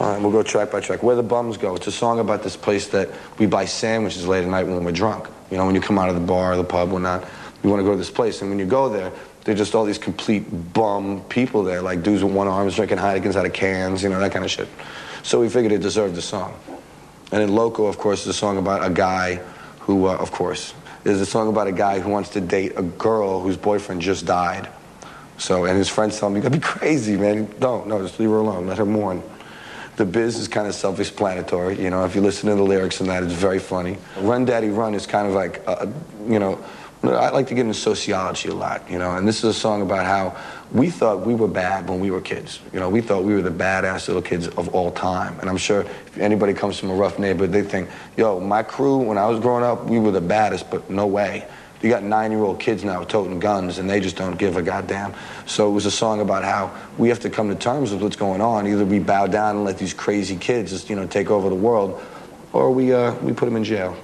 All right, we'll go track by track. Where the Bums Go. It's a song about this place that we buy sandwiches late at night when we're drunk. You know, when you come out of the bar or the pub or not, you want to go to this place. And when you go there, they're just all these complete bum people there, like dudes with one arm drinking Heinekens out of cans, you know, that kind of shit. So we figured it deserved a song. And then Loco, of course, is a song about a guy who, of course, is a song about a guy who wants to date a girl whose boyfriend just died. So, and his friends tell him, you gotta be crazy, man. No, just leave her alone, let her mourn. The Biz is kind of self-explanatory, you know, if you listen to the lyrics and that, it's very funny. Run Daddy Run is kind of like, you know, I like to get into sociology a lot, you know, and this is a song about how we thought we were bad when we were kids. You know, we thought we were the badass little kids of all time. And I'm sure if anybody comes from a rough neighborhood, they think, yo, my crew, when I was growing up, we were the baddest, but no way. You got 9-year-old kids now toting guns, and they just don't give a goddamn. So it was a song about how we have to come to terms with what's going on. Either we bow down and let these crazy kids just, you know, take over the world, or we put them in jail.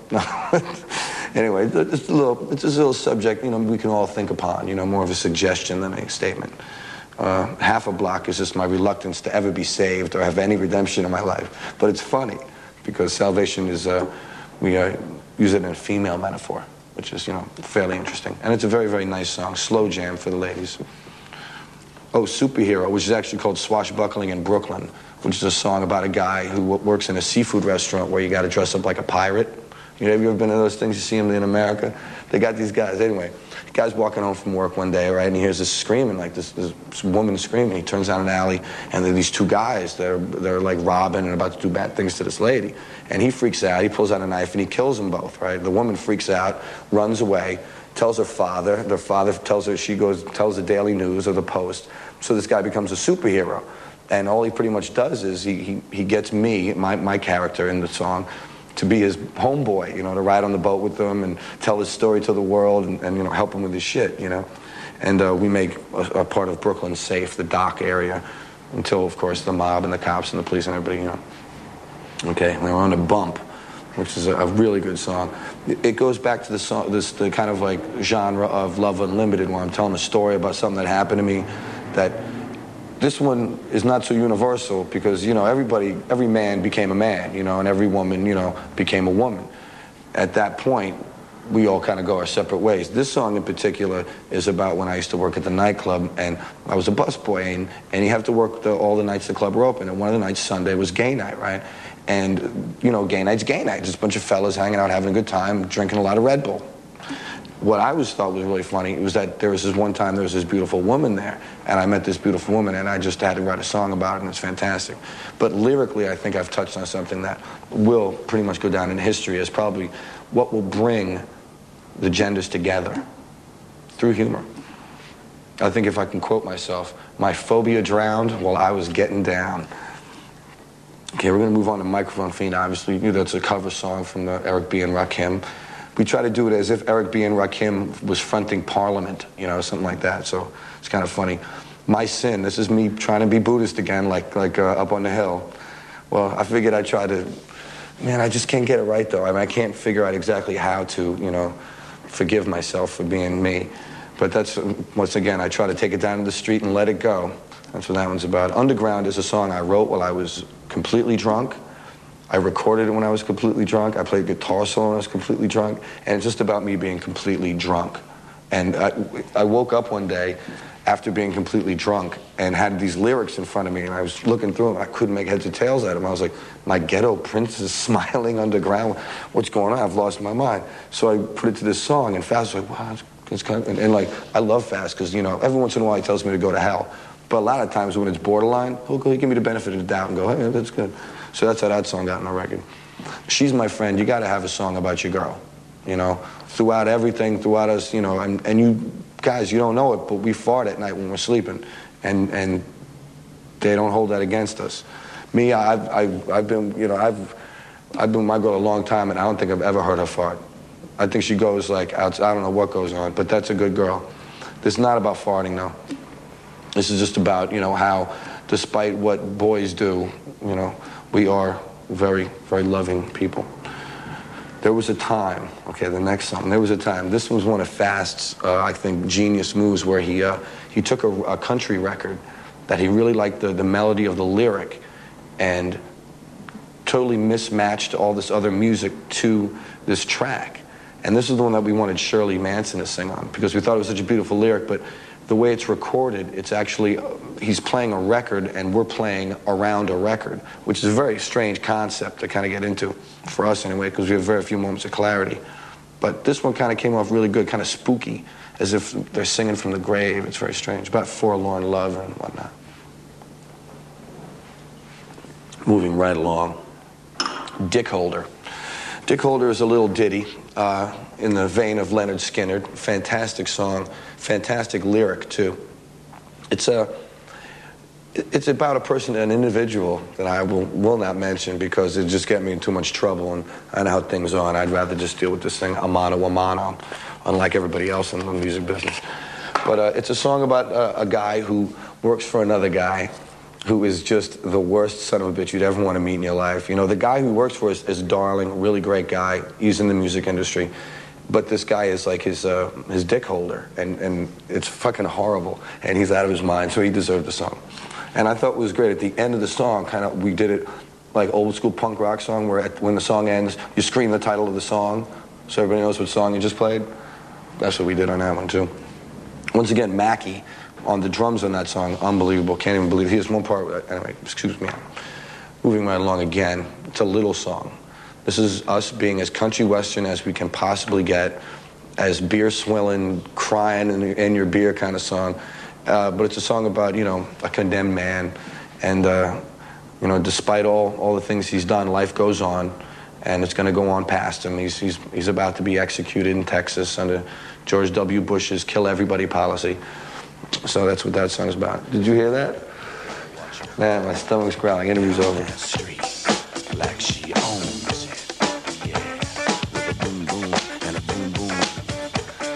Anyway, it's just a little subject, you know, we can all think upon, you know, more of a suggestion than a statement. Half a block is just my reluctance to ever be saved or have any redemption in my life. But it's funny, because salvation is, we use it in a female metaphor, which is, you know, fairly interesting. And it's a very, very nice song, slow jam for the ladies. Oh, Superhero, which is actually called Swashbuckling in Brooklyn, which is a song about a guy who works in a seafood restaurant where you got to dress up like a pirate. You know, have you ever been to those things? You see them in America? They got these guys. Anyway, the guy's walking home from work one day, right, and he hears this screaming, like this woman screaming. He turns down an alley, and there are these two guys that are like robbing and about to do bad things to this lady. And he freaks out. He pulls out a knife, and he kills them both, right? The woman freaks out, runs away, tells her father. Their father tells her, she goes, tells the Daily News or the Post. So this guy becomes a superhero. And all he pretty much does is he gets me, my character in the song, to be his homeboy, you know, to ride on the boat with him and tell his story to the world and you know, help him with his shit, you know. And we make a part of Brooklyn safe, the dock area, until, of course, the mob and the cops and the police and everybody, you know. Okay, we're on a Bump, which is a really good song. It goes back to the song, the kind of like genre of Love Unlimited, where I'm telling a story about something that happened to me. That this one is not so universal because, you know, every man became a man, you know, and every woman, you know, became a woman. At that point, we all kind of go our separate ways. This song in particular is about when I used to work at the nightclub, and I was a busboy, and you have to work all the nights the club were open, and one of the nights, Sunday, was gay night, right? And, you know, gay night's gay night. Just a bunch of fellas hanging out, having a good time, drinking a lot of Red Bull. What I thought was really funny was that there was this one time there was this beautiful woman there, and I met this beautiful woman, and I just had to write a song about it, and it's fantastic. But lyrically, I think I've touched on something that will pretty much go down in history as probably what will bring the genders together through humor. I think if I can quote myself, my phobia drowned while I was getting down. Okay, we're going to move on to Microphone Fiend. Obviously, you know, that's a cover song from the Eric B. and Rakim. We try to do it as if Eric B. and Rakim was fronting Parliament, you know, something like that. So it's kind of funny. My Sin, this is me trying to be Buddhist again, like up on the hill. Well, I figured I'd try to, man, I just can't get it right, though. I mean, I can't figure out exactly how to, you know, forgive myself for being me. But that's, once again, I try to take it down to the street and let it go. That's what that one's about. Underground is a song I wrote while I was completely drunk. I recorded it when I was completely drunk. I played guitar solo when I was completely drunk. And it's just about me being completely drunk. And I woke up one day after being completely drunk and had these lyrics in front of me, and I was looking through them. I couldn't make heads or tails out of them. I was like, my ghetto prince is smiling underground. What's going on? I've lost my mind. So I put it to this song, and Fast was like, wow, it's kind of, and like, I love Fast because, you know, every once in a while he tells me to go to hell. But a lot of times when it's borderline, he'll give me the benefit of the doubt and go, hey, that's good. So that's how that song got on the record. She's My Friend. You got to have a song about your girl, you know, throughout everything, throughout us, you know, and you guys, you don't know it, but we fart at night when we're sleeping, and they don't hold that against us. Me, I've been, you know, I've been with my girl a long time, and I don't think I've ever heard her fart. I think she goes like out, I don't know what goes on, but that's a good girl. This is not about farting, though. This is just about, you know, how, despite what boys do, you know, we are very, very loving people. There was a time, okay, the next song, there was a time. This was one of Fast's, I think, genius moves where he took a country record that he really liked the melody of the lyric and totally mismatched all this other music to this track. And this is the one that we wanted Shirley Manson to sing on because we thought it was such a beautiful lyric, but the way it's recorded, it's actually, he's playing a record and we're playing around a record, which is a very strange concept to kind of get into, for us anyway, because we have very few moments of clarity. But this one kind of came off really good, kind of spooky, as if they're singing from the grave. It's very strange, about forlorn love and whatnot. Moving right along. Dick Holder. Dick Holder is a little ditty in the vein of Leonard Skinner. Fantastic song, fantastic lyric too. It's about a person, an individual that I will not mention because it just get me in too much trouble, and I know how things are, and I'd rather just deal with this thing a mano a mano, unlike everybody else in the music business. But it's a song about a guy who works for another guy who is just the worst son of a bitch you'd ever want to meet in your life. You know, the guy who works for us is darling, really great guy. He's in the music industry. But this guy is like his dick holder, and it's fucking horrible, and he's out of his mind, so he deserved the song. And I thought it was great. At the end of the song, we did it like old school punk rock song, where when the song ends, you scream the title of the song, so everybody knows what song you just played. That's what we did on that one, too. Once again, Mackie on the drums on that song, unbelievable. Can't even believe it. Here's one part. Anyway, excuse me. Moving right along again. It's a little song. This is us being as country western as we can possibly get, as beer swilling, crying in your beer kind of song. But it's a song about, you know, a condemned man. And, you know, despite all the things he's done, life goes on. And it's going to go on past him. He's about to be executed in Texas under George W. Bush's kill everybody policy. So that's what that song is about. Did you hear that? Man, my stomach's growling. Interview's over. Like she owns it. Yeah. With a boom boom and a boom boom.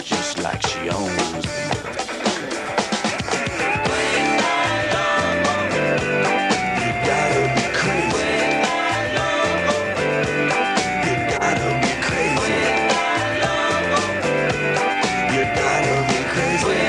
Just like she owns it. You gotta be crazy. You gotta be crazy. You gotta be crazy.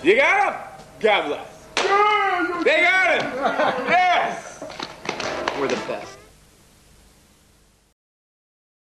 You got him? God bless. They got him! Yes! We're the best.